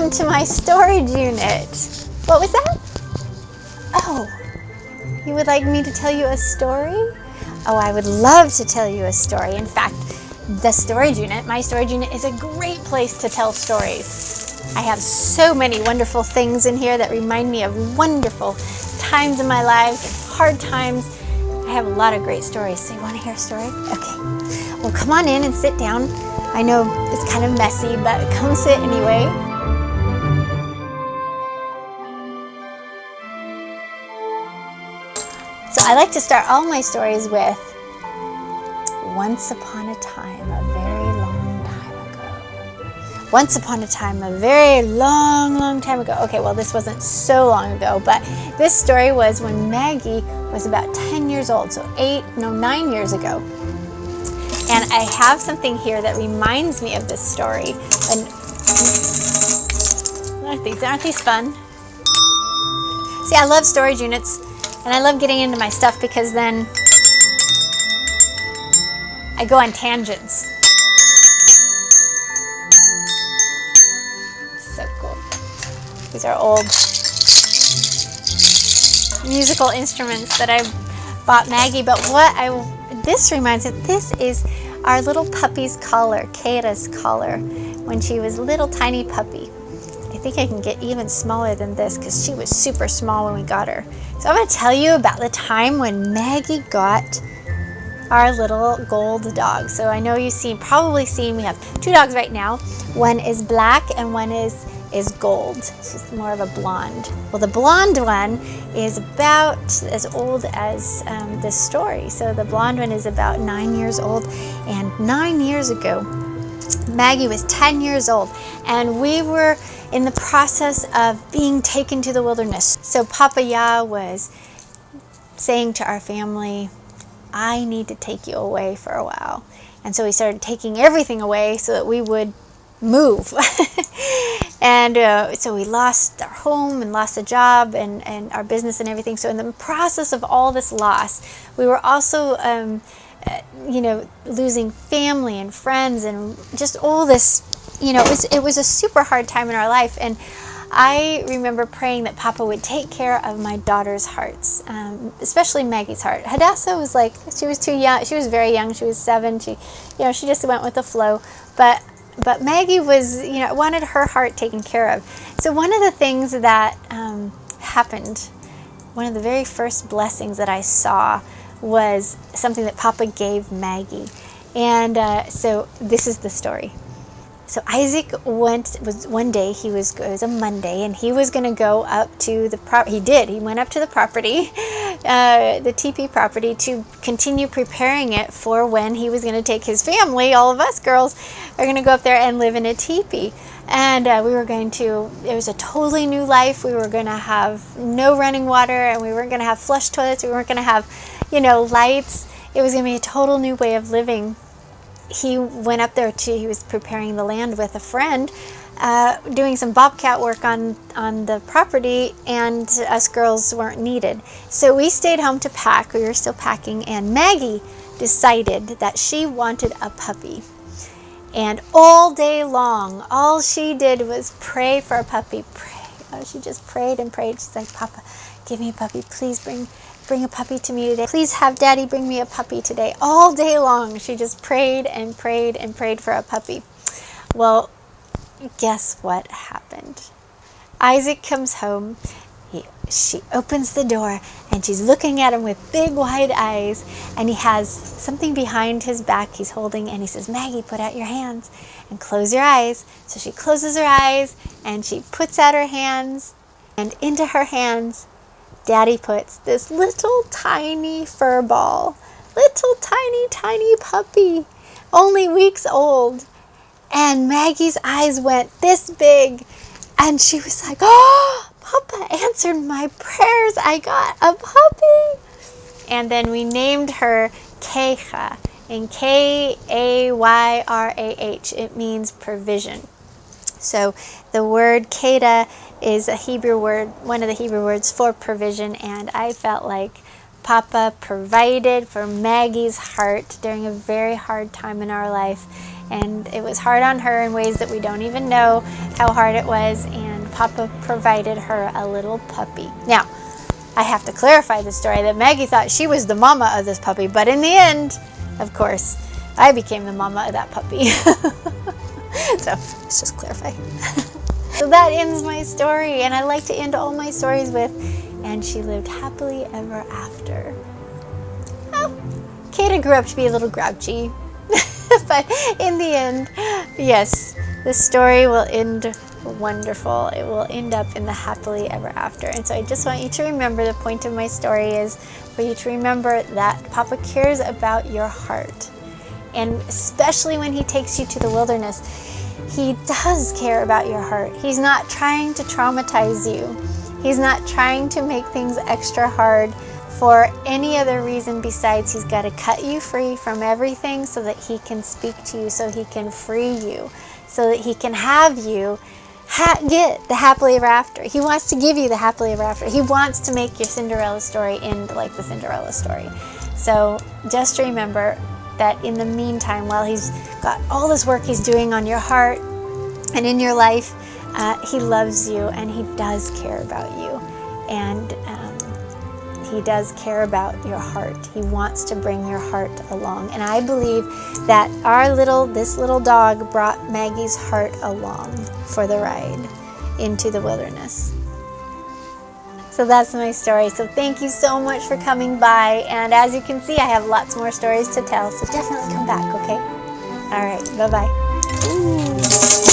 welcome to my storage unit. What was that? Oh, you would like me to tell you a story? Oh, I would love to tell you a story. In fact, the storage unit, my storage unit, is a great place to tell stories. I have so many wonderful things in here that remind me of wonderful times in my life and hard times. I have a lot of great stories. So you want to hear a story? Okay. Well, come on in and sit down. I know it's kind of messy, but come sit anyway. So I like to start all my stories with once upon a time, a very long time ago. Once upon a time, a very long time ago. Okay, well, this wasn't so long ago, but this story was when Maggie was about 10 years old, so 9 years ago. And I have something here that reminds me of this story. And aren't these fun? See, I love storage units, and I love getting into my stuff because then I go on tangents. So cool. These are old musical instruments that I bought Maggie, but this reminds me, this is our little puppy's collar, Kata's collar, when she was a little tiny puppy. I think I can get even smaller than this because she was super small when we got her. So I'm going to tell you about the time when Maggie got our little gold dog. So I know you've probably seen, we have 2 dogs right now. One is black and one is gold. She's more of a blonde. Well, the blonde one is about as old as this story. So the blonde one is about 9 years old. And 9 years ago, Maggie was 10 years old. And we were in the process of being taken to the wilderness. So Papa Yah was saying to our family, I need to take you away for a while. And so he started taking everything away so that we would move. And so we lost our home and lost a job and our business and everything. So in the process of all this loss, we were also losing family and friends and just all this, it was a super hard time in our life. And I remember praying that Papa would take care of my daughter's hearts, especially Maggie's heart. Hadassah was she was too young. She was very young. She was 7. She just went with the flow. But Maggie was, wanted her heart taken care of. So one of the things that happened, one of the very first blessings that I saw was something that Papa gave Maggie. And so this is the story. So Isaac one day, it was a Monday, and he was going to go up to the property. He went up to the property, the teepee property, to continue preparing it for when he was going to take his family, all of us girls, are going to go up there and live in a teepee. And it was a totally new life. We were going to have no running water, and we weren't going to have flush toilets. We weren't going to have, lights. It was going to be a total new way of living. He went up there he was preparing the land with a friend, doing some bobcat work on the property, and us girls weren't needed. So we stayed home to pack. We were still packing, and Maggie decided that she wanted a puppy. And all day long, all she did was pray for a puppy. She just prayed and prayed. She's like, Papa, give me a puppy. Please bring a puppy to me today. Please have Daddy bring me a puppy today. All day long, she just prayed and prayed and prayed for a puppy. Well, guess what happened? Isaac comes home. She opens the door, and she's looking at him with big wide eyes, and he has something behind his back he's holding, and he says, Maggie, put out your hands and close your eyes. So she closes her eyes, and she puts out her hands, and into her hands, Daddy puts this little tiny fur ball, little tiny puppy, only weeks old. And Maggie's eyes went this big, and she was like, oh, Papa answered my prayers. I got a puppy. And then we named her Kaycha, and K-A-Y-R-A-H. It means provision. So the word Kata is a Hebrew word, one of the Hebrew words for provision, and I felt like Papa provided for Maggie's heart during a very hard time in our life, And it was hard on her in ways that we don't even know how hard it was. And Papa provided her a little puppy. Now, I have to clarify the story that Maggie thought she was the mama of this puppy. But in the end, of course, I became the mama of that puppy. So, let's just clarify. So that ends my story. And I like to end all my stories with, and she lived happily ever after. Well, Kata grew up to be a little grouchy. But in the end, yes, the story will end wonderful. It will end up in the happily ever after. And so I just want you to remember, the point of my story is for you to remember that Papa cares about your heart. And especially when he takes you to the wilderness, he does care about your heart. He's not trying to traumatize you. He's not trying to make things extra hard for any other reason besides he's got to cut you free from everything so that he can speak to you, so he can free you, so that he can have you get the happily ever after. He wants to give you the happily ever after. He wants to make your Cinderella story end like the Cinderella story. So just remember that in the meantime, while he's got all this work he's doing on your heart and in your life, he loves you and he does care about you. And he does care about your heart. He wants to bring your heart along. And I believe that this little dog brought Maggie's heart along for the ride into the wilderness. So that's my story. So thank you so much for coming by. And as you can see, I have lots more stories to tell. So definitely come back, okay? All right, bye-bye. Ooh.